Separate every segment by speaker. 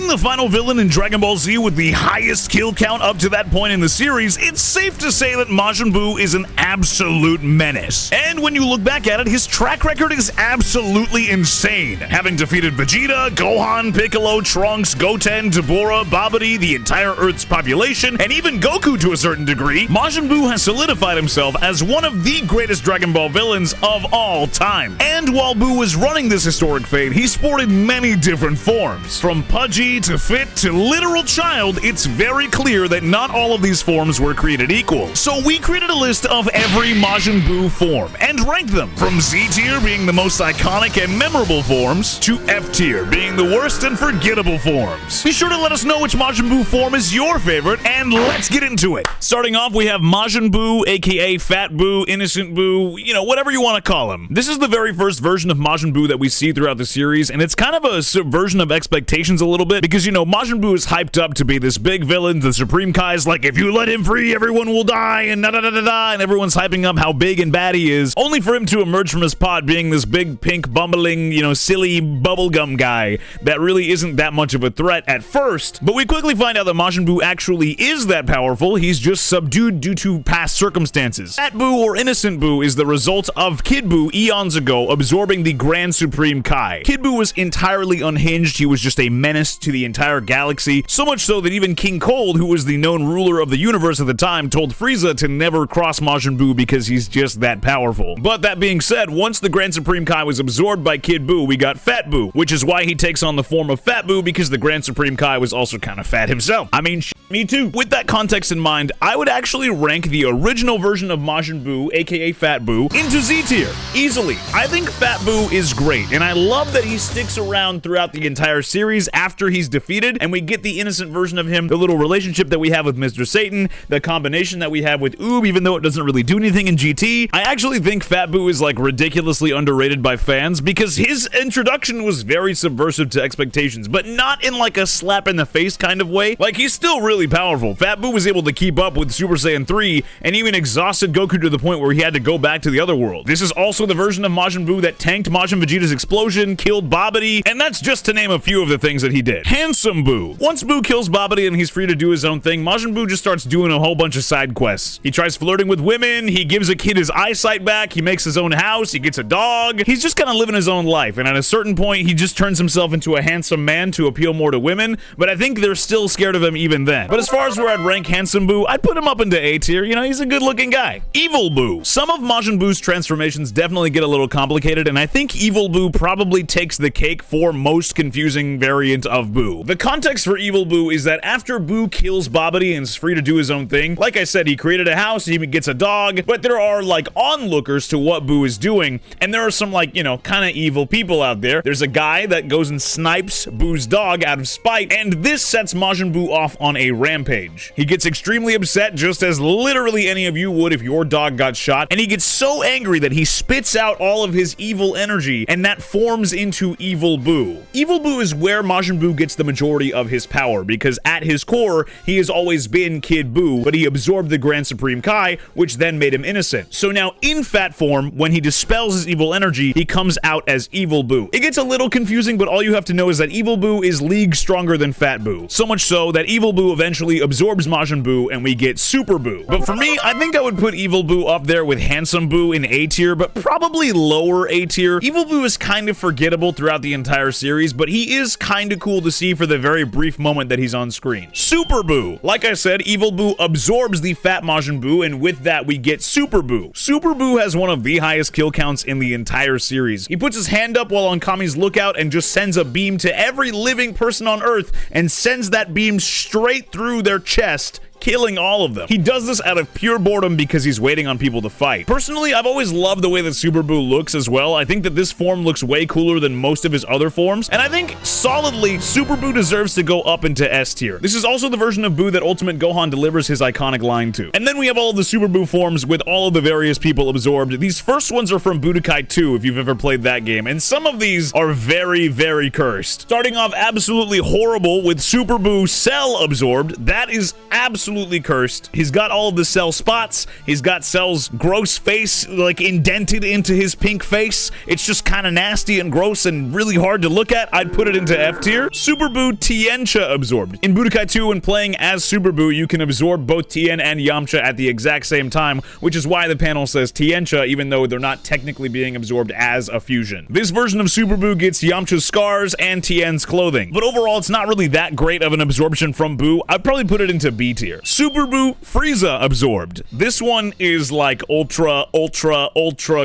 Speaker 1: the final villain in Dragon Ball Z with the highest kill count up to that point in the series, it's safe to say that Majin Buu is an absolute menace. And when you look back at it, his track record is absolutely insane. Having defeated Vegeta, Gohan, Piccolo, Trunks, Goten, Dabura, Babidi, the entire Earth's population, and even Goku to a certain degree, Majin Buu has solidified himself as one of the greatest Dragon Ball villains of all time. And while Buu was running this historic fate, he sported many different forms. From pudgy to fit to literal child, it's very clear that not all of these forms were created equal. So we created a list of every Majin Buu form and ranked them, from Z tier being the most iconic and memorable forms to F tier being the worst and forgettable forms. Be sure to let us know which Majin Buu form is your favorite, and let's get into it. Starting off, we have Majin Buu, aka Fat Buu, Innocent Buu, you know, whatever you want to call him. This is the very first version of Majin Buu that we see throughout the series, and it's kind of a subversion of expectations a little bit, because, you know, Majin Buu is hyped up to be this big villain. The Supreme Kai is like, if you let him free, everyone will die, and da-da-da-da-da, and everyone's hyping up how big and bad he is, only for him to emerge from his pod being this big, pink, bumbling, you know, silly bubblegum guy that really isn't that much of a threat at first. But we quickly find out that Majin Buu actually is that powerful. He's just subdued due to past circumstances. Fat Buu, or Innocent Buu, is the result of Kid Buu eons ago absorbing the Grand Supreme Kai. Kid Buu was entirely unhinged. He was just a menace to the entire galaxy, so much so that even King Cold, who was the known ruler of the universe at the time, told Frieza to never cross Majin Buu because he's just that powerful. But that being said, once the Grand Supreme Kai was absorbed by Kid Buu, we got Fat Buu, which is why he takes on the form of Fat Buu, because the Grand Supreme Kai was also kind of fat himself. I mean, me too. With that context in mind, I would actually rank the original version of Majin Buu, aka Fat Buu, into Z tier, easily. I think Fat Buu is great, and I love that he sticks around throughout the entire series after he's defeated, and we get the innocent version of him, the little relationship that we have with Mr. Satan, the combination that we have with Oob, even though it doesn't really do anything in GT. I actually think Fat Buu is like ridiculously underrated by fans because his introduction was very subversive to expectations, but not in like a slap in the face kind of way. Like, he's still really powerful. Fat Buu was able to keep up with Super Saiyan 3 and even exhausted Goku to the point where he had to go back to the other world. This is also the version of Majin Buu that tanked Majin Vegeta's explosion, killed Babidi, and that's just to name a few of the things that he did. Handsome Buu. Once Buu kills Babidi and he's free to do his own thing, Majin Buu just starts doing a whole bunch of side quests. He tries flirting with women, he gives a kid his eyesight back, he makes his own house, he gets a dog. He's just kind of living his own life, and at a certain point, he just turns himself into a handsome man to appeal more to women, but I think they're still scared of him even then. But as far as where I'd rank Handsome Buu, I'd put him up into A tier. You know, he's a good-looking guy. Evil Buu. Some of Majin Buu's transformations definitely get a little complicated, and I think Evil Buu probably takes the cake for most confusing variant of Buu. The context for Evil Buu is that after Buu kills Babidi and is free to do his own thing, like I said, he created a house, he even gets a dog, but there are like onlookers to what Buu is doing, and there are some like, you know, kind of evil people out there. There's a guy that goes and snipes Buu's dog out of spite, and this sets Majin Buu off on a rampage. He gets extremely upset, just as literally any of you would if your dog got shot, and he gets so angry that he spits out all of his evil energy, and that forms into Evil Buu. Evil Buu is where Majin Buu gets the majority of his power, because at his core, he has always been Kid Buu, but he absorbed the Grand Supreme Kai, which then made him innocent. So now, in fat form, when he dispels his evil energy, he comes out as Evil Buu. It gets a little confusing, but all you have to know is that Evil Buu is league stronger than Fat Buu. So much so that Evil Buu eventually absorbs Majin Buu, and we get Super Buu. But for me, I think I would put Evil Buu up there with Handsome Buu in A tier, but probably lower A tier. Evil Buu is kind of forgettable throughout the entire series, but he is kind of cool to see for the very brief moment that he's on screen. Super Buu. Like I said, Evil Buu absorbs the fat Majin Buu, and with that, we get Super Buu. Super Buu has one of the highest kill counts in the entire series. He puts his hand up while on Kami's lookout and just sends a beam to every living person on Earth and sends that beam straight through their chest, killing all of them. He does this out of pure boredom because he's waiting on people to fight. Personally, I've always loved the way that Super Buu looks as well. I think that this form looks way cooler than most of his other forms, and I think solidly Super Buu deserves to go up into S tier. This is also the version of Buu that Ultimate Gohan delivers his iconic line to. And then we have all of the Super Buu forms with all of the various people absorbed. These first ones are from Budokai 2, if you've ever played that game, and some of these are very, very cursed. Starting off absolutely horrible with Super Buu Cell absorbed. That is absolutely absolutely cursed. He's got all of the Cell spots. He's got Cell's gross face, like, indented into his pink face. It's just kind of nasty and gross and really hard to look at. I'd put it into F tier. Super Buu Tiancha absorbed. In Budokai 2, when playing as Super Buu, you can absorb both Tien and Yamcha at the exact same time, which is why the panel says Tiancha, even though they're not technically being absorbed as a fusion. This version of Super Buu gets Yamcha's scars and Tien's clothing, but overall it's not really that great of an absorption from Buu. I'd probably put it into B tier. Super Buu Frieza absorbed. This one is like ultra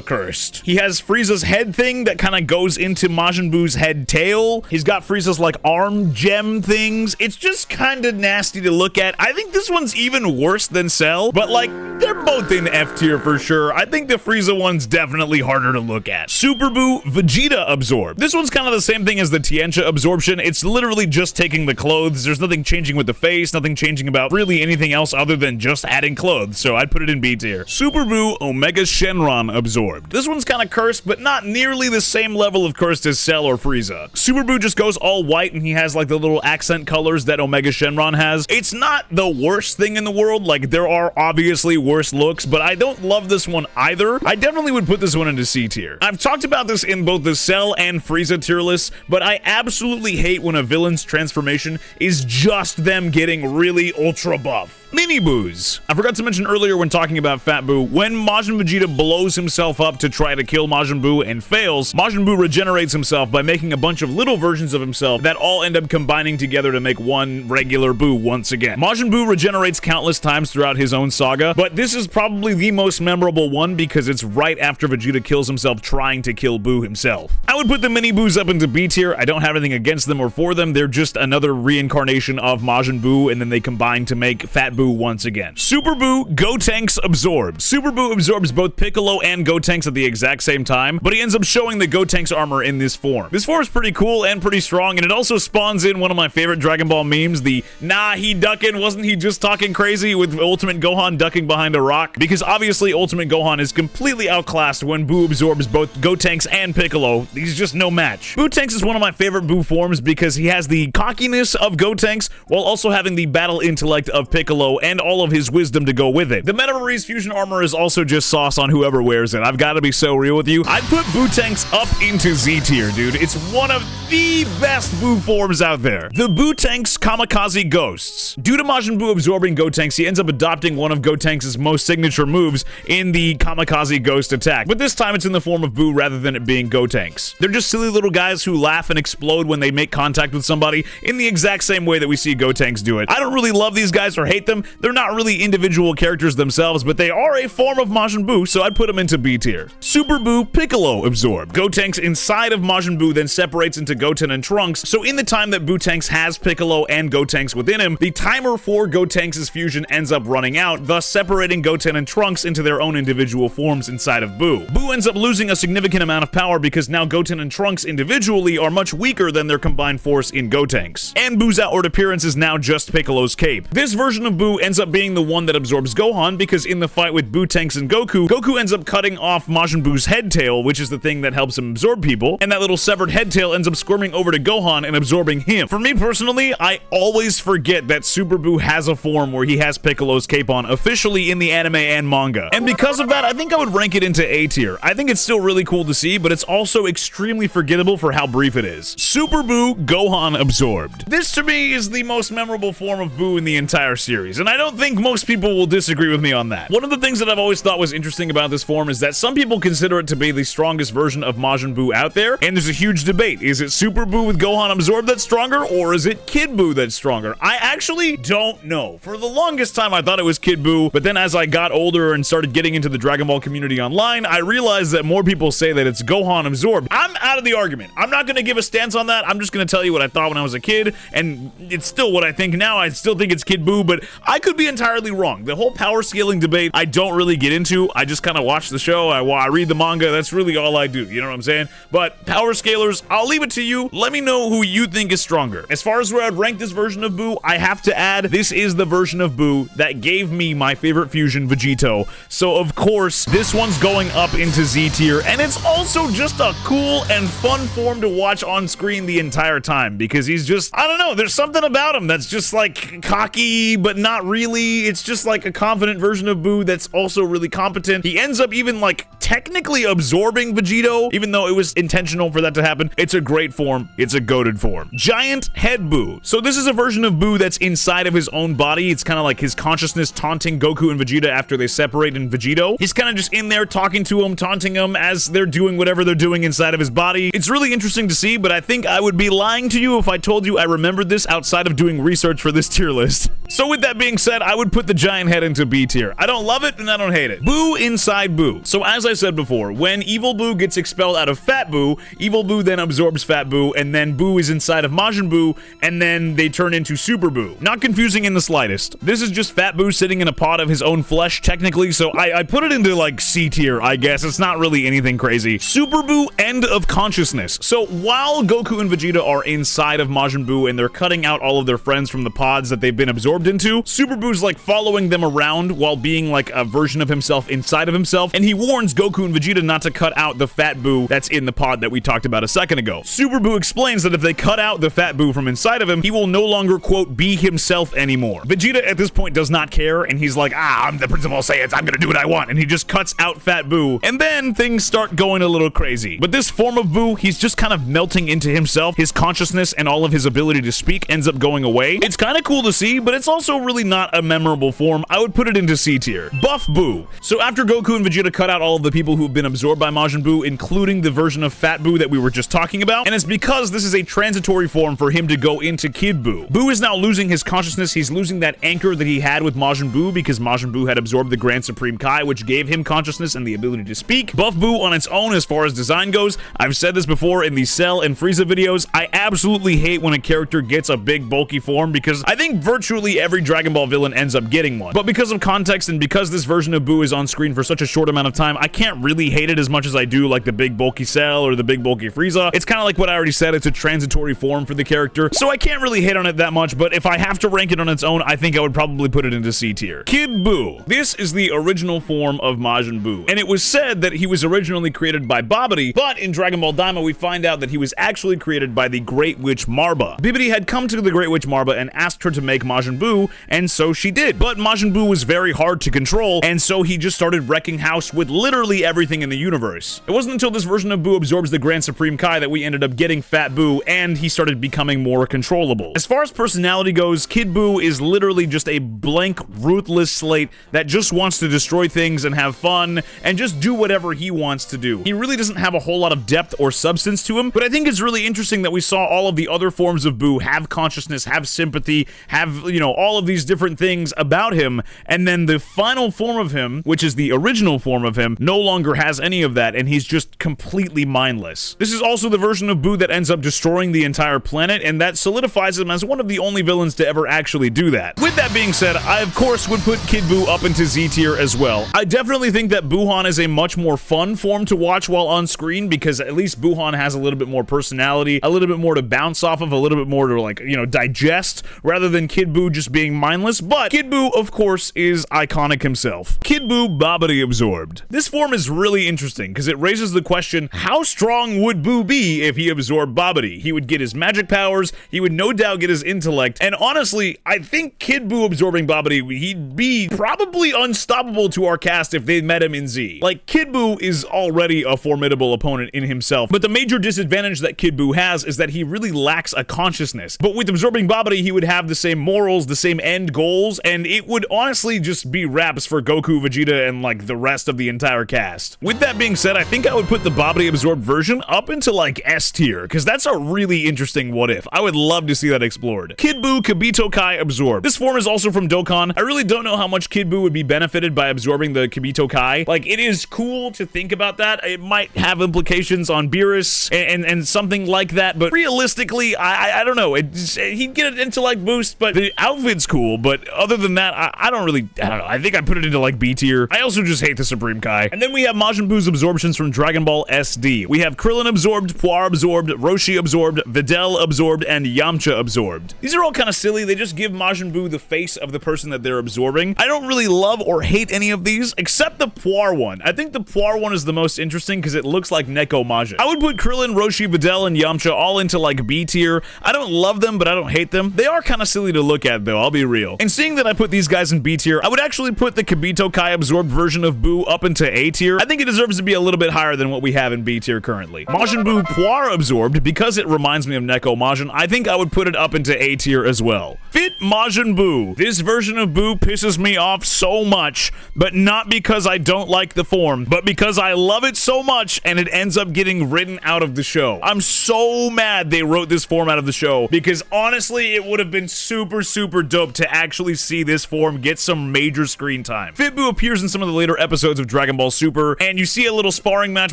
Speaker 1: cursed. He has Frieza's head thing that kind of goes into Majin Buu's head tail. He's got Frieza's like arm gem things. It's just kind of nasty to look at. I think this one's even worse than Cell, but like they're both in F tier for sure. I think the Frieza one's definitely harder to look at. Super Buu Vegeta absorbed. This one's kind of the same thing as the Tiancha absorption. It's literally just taking the clothes. There's nothing changing with the face, nothing changing about really anything else other than just adding clothes, so I'd put it in B tier. Super Buu Omega Shenron absorbed. This one's kind of cursed, but not nearly the same level of cursed as Cell or Frieza. Super Buu just goes all white and he has like the little accent colors that Omega Shenron has. It's not the worst thing in the world. Like, there are obviously worse looks, but I don't love this one either. I definitely would put this one into C tier. I've talked about this in both the Cell and Frieza tier lists, but I absolutely hate when a villain's transformation is just them getting really ultra buff. Mini Boos. I forgot to mention earlier when talking about Fat Buu, when Majin Vegeta blows himself up to try to kill Majin Buu and fails, Majin Buu regenerates himself by making a bunch of little versions of himself that all end up combining together to make one regular Buu once again. Majin Buu regenerates countless times throughout his own saga, but this is probably the most memorable one because it's right after Vegeta kills himself trying to kill Buu himself. I would put the Mini Boos up into B tier. I don't have anything against them or for them. They're just another reincarnation of Majin Buu, and then they combine to make Fat Buu once again. Super Buu Gotenks absorbed. Super Buu absorbs both Piccolo and Gotenks at the exact same time, but he ends up showing the Gotenks armor in this form. This form is pretty cool and pretty strong, and it also spawns in one of my favorite Dragon Ball memes, the "Nah, he ducking, wasn't he just talking crazy?" with Ultimate Gohan ducking behind a rock, because obviously Ultimate Gohan is completely outclassed when Buu absorbs both Gotenks and Piccolo. He's just no match. Buu-Tenks is one of my favorite Buu forms because he has the cockiness of Gotenks while also having the battle intellect of Piccolo and all of his wisdom to go with it. The Metamarie's fusion armor is also just sauce on whoever wears it. I've got to be so real with you. I'd put Buu-Tenks up into Z tier, dude. It's one of the best Buu forms out there. The Buu-Tenks Kamikaze Ghosts. Due to Majin Buu absorbing Gotenks, he ends up adopting one of Gotenks' most signature moves in the Kamikaze Ghost attack, but this time it's in the form of Buu rather than it being Gotenks. They're just silly little guys who laugh and explode when they make contact with somebody in the exact same way that we see Gotenks do it. I don't really love these guys or hate them. They're not really individual characters themselves, but they are a form of Majin Buu, so I'd put them into B tier. Super Buu Piccolo absorbed. Gotenks inside of Majin Buu then separates into Goten and Trunks, so in the time that Buu-Tenks has Piccolo and Gotenks within him, the timer for Gotenks' fusion ends up running out, thus separating Goten and Trunks into their own individual forms inside of Buu. Buu ends up losing a significant amount of power because now Goten and Trunks individually are much weaker than their combined force in Gotenks. And Buu's outward appearance is now just Piccolo's cape. This version of Buu ends up being the one that absorbs Gohan because in the fight with Buu-Tenks and Goku, Goku ends up cutting off Majin Buu's head tail, which is the thing that helps him absorb people, and that little severed head tail ends up squirming over to Gohan and absorbing him. For me personally, I always forget that Super Buu has a form where he has Piccolo's cape on officially in the anime and manga. And because of that, I think I would rank it into A tier. I think it's still really cool to see, but it's also extremely forgettable for how brief it is. Super Buu Gohan absorbed. This to me is the most memorable form of Buu in the entire series, and I don't think most people will disagree with me on that. One of the things that I've always thought was interesting about this form is that some people consider it to be the strongest version of Majin Buu out there, and there's a huge debate. Is it Super Buu with Gohan absorbed that's stronger, or is it Kid Buu that's stronger? I actually don't know. For the longest time, I thought it was Kid Buu, but then as I got older and started getting into the Dragon Ball community online, I realized that more people say that it's Gohan absorbed. I'm out of the argument. I'm not going to give a stance on that. I'm just going to tell you what I thought when I was a kid, and it's still what I think now. I still think it's Kid Buu, but I could be entirely wrong. The whole power scaling debate, I don't really get into. I just kind of watch the show. I read the manga. That's really all I do. You know what I'm saying? But power scalers, I'll leave it to you. Let me know who you think is stronger. As far as where I'd rank this version of Buu, I have to add, this is the version of Buu that gave me my favorite fusion, Vegito. So of course, this one's going up into Z tier, and it's also just a cool and fun form to watch on screen the entire time because he's just, I don't know, there's something about him that's just like cocky, but not not really. It's just like a confident version of Buu that's also really competent. He ends up even like technically absorbing Vegito, even though it was intentional for that to happen. It's a great form. It's a goated form. Giant Head Buu. So this is a version of Buu that's inside of his own body. It's kind of like his consciousness taunting Goku and Vegeta after they separate in Vegito. He's kind of just in there talking to him, taunting him as they're doing whatever they're doing inside of his body. It's really interesting to see, but I think I would be lying to you if I told you I remembered this outside of doing research for this tier list. So with that being said, I would put the giant head into B tier. I don't love it and I don't hate it. Buu inside Buu. So as I said before, when Evil Buu gets expelled out of Fat Buu, Evil Buu then absorbs Fat Buu, and then Buu is inside of Majin Buu, and then they turn into Super Buu. Not confusing in the slightest. This is just Fat Buu sitting in a pot of his own flesh, technically, so I put it into like C tier, I guess. It's not really anything crazy. Super Buu, end of consciousness. So while Goku and Vegeta are inside of Majin Buu and they're cutting out all of their friends from the pods that they've been absorbed into, Super Buu's like following them around while being like a version of himself inside of himself, and he warns Goku and Vegeta not to cut out the Fat Buu that's in the pod that we talked about a second ago. Super Buu explains that if they cut out the Fat Buu from inside of him, he will no longer, quote, be himself anymore. Vegeta at this point does not care, and he's like, I'm the Prince of All Saiyans, I'm gonna do what I want, and he just cuts out Fat Buu, and then things start going a little crazy. But this form of Buu, he's just kind of melting into himself. His consciousness and all of his ability to speak ends up going away. It's kind of cool to see, but it's also really not a memorable form. I would put it into C tier. Buff Buu. So after Goku and Vegeta cut out all of the people who've been absorbed by Majin Buu, including the version of Fat Buu that we were just talking about, and it's because this is a transitory form for him to go into Kid Buu. Buu is now losing his consciousness. He's losing that anchor that he had with Majin Buu because Majin Buu had absorbed the Grand Supreme Kai, which gave him consciousness and the ability to speak. Buff Buu on its own as far as design goes. I've said this before in the Cell and Frieza videos. I absolutely hate when a character gets a big bulky form because I think virtually every Dragon Ball villain ends up getting one. But because of context and because this version of Buu is on screen for such a short amount of time, I can't really hate it as much as I do like the big bulky Cell or the big bulky Frieza. It's kind of like what I already said, it's a transitory form for the character, so I can't really hate on it that much, but if I have to rank it on its own, I think I would probably put it into C tier. Kid Buu. This is the original form of Majin Buu, and it was said that he was originally created by Babidi, but in Dragon Ball Daima we find out that he was actually created by the Great Witch Marba. Babidi had come to the Great Witch Marba and asked her to make Majin Buu, and so she did. But Majin Buu was very hard to control, and so he just started wrecking house with literally everything in the universe. It wasn't until this version of Buu absorbs the Grand Supreme Kai that we ended up getting Fat Buu, and he started becoming more controllable. As far as personality goes, Kid Buu is literally just a blank, ruthless slate that just wants to destroy things and have fun and just do whatever he wants to do. He really doesn't have a whole lot of depth or substance to him, but I think it's really interesting that we saw all of the other forms of Buu have consciousness, have sympathy, have, you know, all of these different things about him, and then the final form of him, which is the original form of him, no longer has any of that, and he's just completely mindless. This is also the version of Buu that ends up destroying the entire planet, and that solidifies him as one of the only villains to ever actually do that. With that being said, I of course would put Kid Buu up into Z tier as well. I definitely think that Buuhan is a much more fun form to watch while on screen because at least Buuhan has a little bit more personality, a little bit more to bounce off of, a little bit more to, like, you know, digest, rather than Kid Buu just being mindless. But Kid Buu, of course, is iconic himself. Kid Buu Babidi absorbed. This form is really interesting because it raises the question, how strong would Buu be if he absorbed Babidi? He would get his magic powers, he would no doubt get his intellect, and honestly, I think Kid Buu absorbing Babidi, he'd be probably unstoppable to our cast if they met him in Z. Like, Kid Buu is already a formidable opponent in himself, but the major disadvantage that Kid Buu has is that he really lacks a consciousness. But with absorbing Babidi, he would have the same morals, the same end goals, and it would honestly just be raps for Goku, Vegeta, and like the rest of the entire cast. With that being said, I think I would put the Babidi absorbed version up into like S tier, because that's a really interesting what if. I would love to see that explored. Kid Buu Kibito Kai absorbed. This form is also from Dokkan. I really don't know how much Kid Buu would be benefited by absorbing the Kibito Kai. Like, it is cool to think about that. It might have implications on Beerus and something like that, but realistically, I don't know. He'd get an intellect boost, but the outfit's cool, but other than that, I don't know. I think I put it into like B tier. I also just hate the Supreme Kai. And then we have Majin Buu's absorptions from Dragon Ball SD. We have Krillin absorbed, Puar absorbed, Roshi absorbed, Videl absorbed, and Yamcha absorbed. These are all kind of silly. They just give Majin Buu the face of the person that they're absorbing. I don't really love or hate any of these, except the Puar one. I think the Puar one is the most interesting because it looks like Neko Majin. I would put Krillin, Roshi, Videl, and Yamcha all into like B tier. I don't love them, but I don't hate them. They are kind of silly to look at, that, though. I'll be real. And seeing that I put these guys in B tier, I would actually put the Kibito Kai absorbed version of Buu up into A tier. I think it deserves to be a little bit higher than what we have in B tier currently. Majin Buu Poir absorbed, because it reminds me of Neko Majin, I think I would put it up into A tier as well. Fit Majin Buu. This version of Buu pisses me off so much, but not because I don't like the form, but because I love it so much and it ends up getting written out of the show. I'm so mad they wrote this form out of the show, because honestly, it would have been super dope to actually see this form get some major screen time. Fit Buu appears in some of the later episodes of Dragon Ball Super, and you see a little sparring match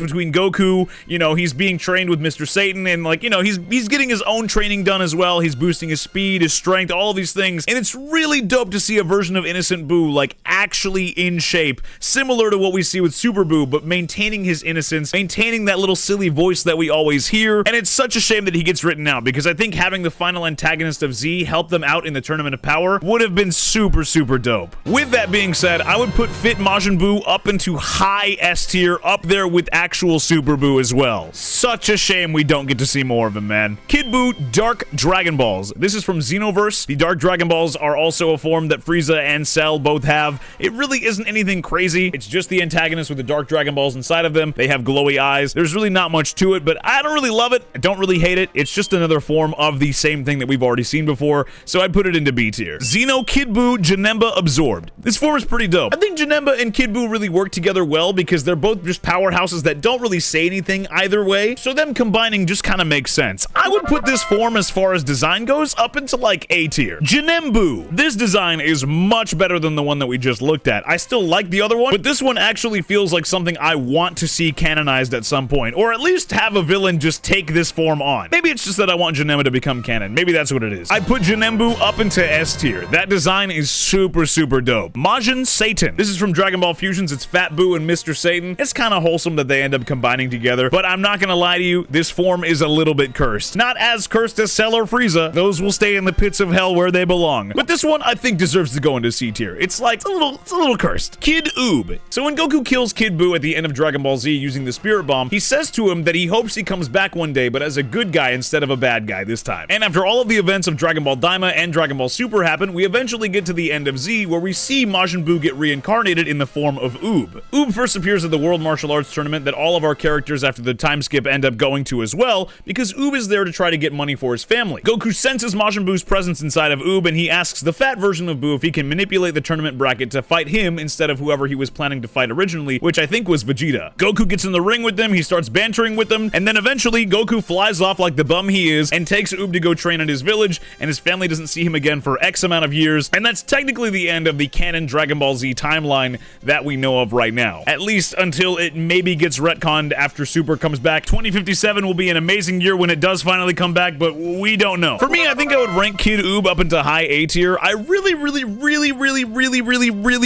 Speaker 1: between Goku. You know, he's being trained with Mr. Satan, and like, you know, he's getting his own training done as well. He's boosting his speed, his strength, all of these things, and it's really dope to see a version of Innocent Buu like actually in shape, similar to what we see with Super Buu, but maintaining his innocence, maintaining that little silly voice that we always hear. And it's such a shame that he gets written out, because I think having the final antagonist of Z help them out in the Tournament of Power would have been super dope. With that being said, I would put Fit Majin Buu up into high S tier, up there with actual Super Buu as well. Such a shame we don't get to see more of him, man. Kid Buu Dark Dragon Balls. This is from Xenoverse. The Dark Dragon Balls are also a form that Frieza and Cell both have. It really isn't anything crazy. It's just the antagonist with the Dark Dragon Balls inside of them. They have glowy eyes. There's really not much to it, but I don't really love it. I don't really hate it. It's just another form of the same thing that we've already seen before, so I'd put it into B tier. Xeno Kid Buu Janemba Absorbed. This form is pretty dope. I think Janemba and Kid Buu really work together well, because they're both just powerhouses that don't really say anything either way, so them combining just kind of makes sense. I would put this form, as far as design goes, up into like A tier. Janembu. This design is much better than the one that we just looked at. I still like the other one, but this one actually feels like something I want to see canonized at some point, or at least have a villain just take this form on. Maybe it's just that I want Janemba to become canon. Maybe that's what it is. I put Janembu up into S tier. That design is super dope. Majin Satan. This is from Dragon Ball Fusions. It's Fat Buu and Mr. Satan. It's kind of wholesome that they end up combining together, but I'm not gonna lie to you, this form is a little bit cursed. Not as cursed as Cell or Frieza. Those will stay in the pits of hell where they belong. But this one I think deserves to go into C tier. It's a little cursed. Kid Oob. So when Goku kills Kid Buu at the end of Dragon Ball Z using the Spirit Bomb, he says to him that he hopes he comes back one day, but as a good guy instead of a bad guy this time. And after all of the events of Dragon Ball Daima and Dragon Ball Super happen, we eventually get to the end of Z, where we see Majin Buu get reincarnated in the form of Oob. Oob first appears at the World Martial Arts Tournament that all of our characters after the time skip end up going to as well, because Oob is there to try to get money for his family. Goku senses Majin Buu's presence inside of Oob, and he asks the fat version of Buu if he can manipulate the tournament bracket to fight him instead of whoever he was planning to fight originally, which I think was Vegeta. Goku gets in the ring with them, he starts bantering with them, and then eventually Goku flies off like the bum he is and takes Oob to go train in his village, and his family doesn't see him again for X amount of years, and that's technically the end of the canon Dragon Ball Z timeline that we know of right now. At least until it maybe gets retconned after Super comes back. 2057 will be an amazing year when it does finally come back, but we don't know. For me, I think I would rank Kid Oob up into high A tier. I really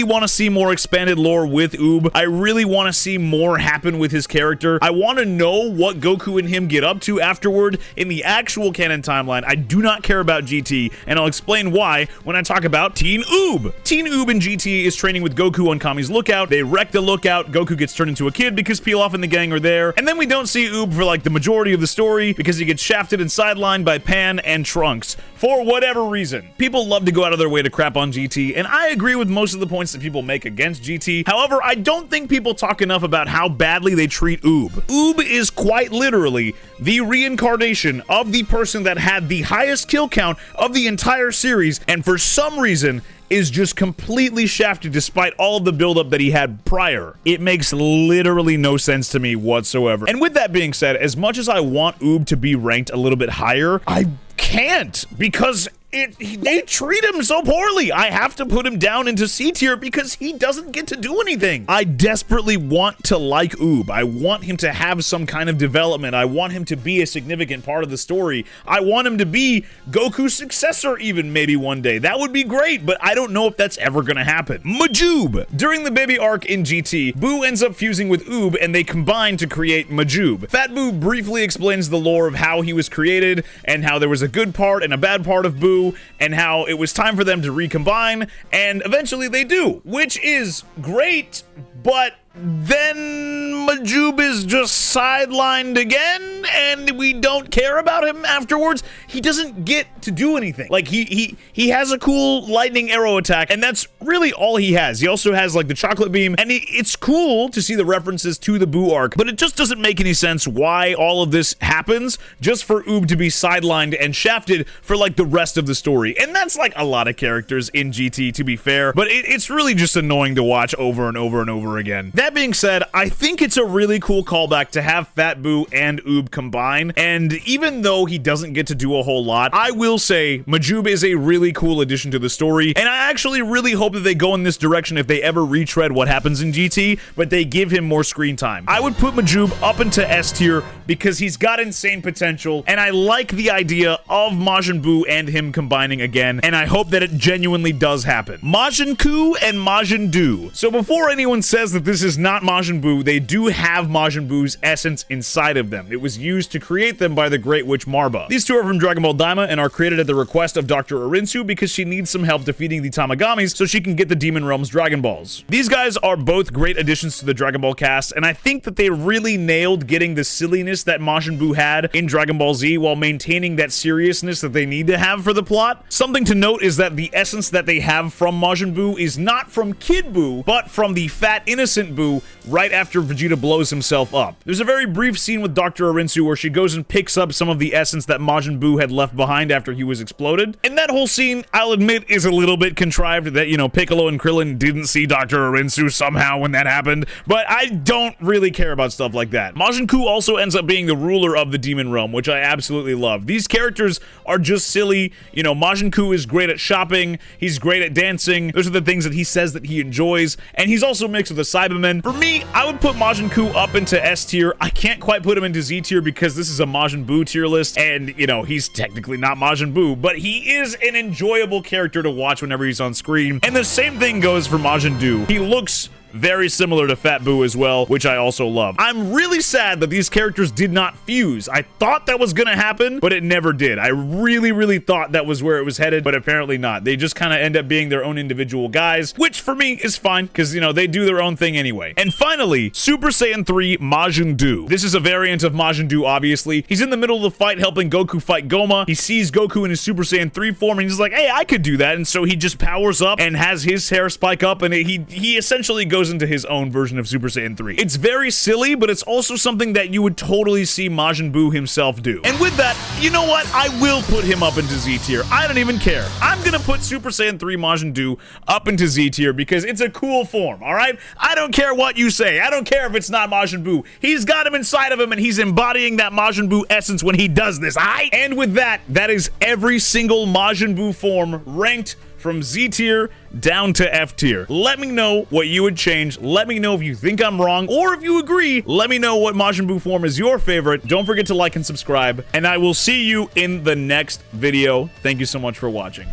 Speaker 1: want to see more expanded lore with Oob. I really want to see more happen with his character. I want to know what Goku and him get up to afterward in the actual canon timeline. I do not care about GT, and I'll explain why when I talk about Teen Oob. Teen Oob in GT is training with Goku on Kami's lookout. They wreck the lookout. Goku gets turned into a kid because Pilaf and the gang are there, and then we don't see Oob for like the majority of the story because he gets shafted and sidelined by Pan and Trunks for whatever reason. People love to go out of their way to crap on GT, and I agree with most of the points that people make against GT. However, I don't think people talk enough about how badly they treat Oob. Oob is quite literally the reincarnation of the person that had the highest kill count of the entire series, and for some reason is just completely shafted despite all of the buildup that he had prior. It makes literally no sense to me whatsoever. And with that being said, as much as I want Oob to be ranked a little bit higher, I can't, because they treat him so poorly. I have to put him down into C tier because he doesn't get to do anything. I desperately want to like Oob. I want him to have some kind of development. I want him to be a significant part of the story. I want him to be Goku's successor even maybe one day. That would be great, but I don't know if that's ever gonna happen. Majoob. During the baby arc in GT, Buu ends up fusing with Oob and they combine to create Majoob. Fat Buu briefly explains the lore of how he was created and how there was a good part and a bad part of Buu, and how it was time for them to recombine, and eventually they do, which is great, but then Majin is just sidelined again, and we don't care about him afterwards. He doesn't get to do anything. Like, he has a cool lightning arrow attack, and that's really all he has. He also has, like, the chocolate beam, and it's cool to see the references to the Buu arc, but it just doesn't make any sense why all of this happens just for Oob to be sidelined and shafted for, like, the rest of the story. And that's, like, a lot of characters in GT, to be fair, but it's really just annoying to watch over and over and over again. That being said, I think it's a really cool callback to have Fat Buu and Oob combine, and even though he doesn't get to do a whole lot, I will say Majin is a really cool addition to the story, and I actually really hope that they go in this direction if they ever retread what happens in GT, but they give him more screen time. I would put Majin up into S tier because he's got insane potential, and I like the idea of Majin Buu and him combining again, and I hope that it genuinely does happen. Ongakuu and Majin Buu. So before anyone says that this is not Majin Buu, they do have Majin Buu's essence inside of them. It was used to create them by the Great Witch Marba. These two are from Dragon Ball Daima and are created at the request of Dr. Arinsu because she needs some help defeating the Tamagamis so she can get the Demon Realm's Dragon Balls. These guys are both great additions to the Dragon Ball cast, and I think that they really nailed getting the silliness that Majin Buu had in Dragon Ball Z while maintaining that seriousness that they need to have for the plot. Something to note is that the essence that they have from Majin Buu is not from Kid Buu, but from the fat innocent Buu right after Vegeta blows himself up. There's a very brief scene with Dr. Arinsu where she goes and picks up some of the essence that Majin Buu had left behind after he was exploded. And that whole scene, I'll admit, is a little bit contrived that, you know, Piccolo and Krillin didn't see Dr. Arinsu somehow when that happened, but I don't really care about stuff like that. Majin Buu also ends up being the ruler of the Demon Realm, which I absolutely love. These characters are just silly. You know, Majin Buu is great at shopping, he's great at dancing, those are the things that he says that he enjoys, and he's also mixed with a Cyberman. For me, I would put Majin Buu up into S tier. I can't quite put him into Z tier because this is a Majin Buu tier list, and, you know, he's technically not Majin Buu, but he is an enjoyable character to watch whenever he's on screen, and the same thing goes for Majin Buu. He looks very similar to Fat Buu as well, which I also love. I'm really sad that these characters did not fuse. I thought that was gonna happen, but it never did. I really thought that was where it was headed, but apparently not. They just kind of end up being their own individual guys, which for me is fine, because, you know, they do their own thing anyway. And finally, Super Saiyan 3 Majin Buu. This is a variant of Majin Buu, obviously. He's in the middle of the fight helping Goku fight Goma. He sees Goku in his Super Saiyan 3 form, and he's like, hey, I could do that, and so he just powers up and has his hair spike up, and he essentially goes into his own version of Super Saiyan 3. It's very silly, but it's also something that you would totally see Majin Buu himself do. And with that, you know what? I will put him up into Z tier. I don't even care. I'm gonna put Super Saiyan 3 Majin Buu up into Z tier because it's a cool form, alright? I don't care what you say. I don't care if it's not Majin Buu. He's got him inside of him and he's embodying that Majin Buu essence when he does this, alright? And with that, that is every single Majin Buu form ranked from Z tier down to F tier. Let me know what you would change. Let me know if you think I'm wrong, or if you agree, let me know what Majin Buu form is your favorite. Don't forget to like and subscribe, and I will see you in the next video. Thank you so much for watching.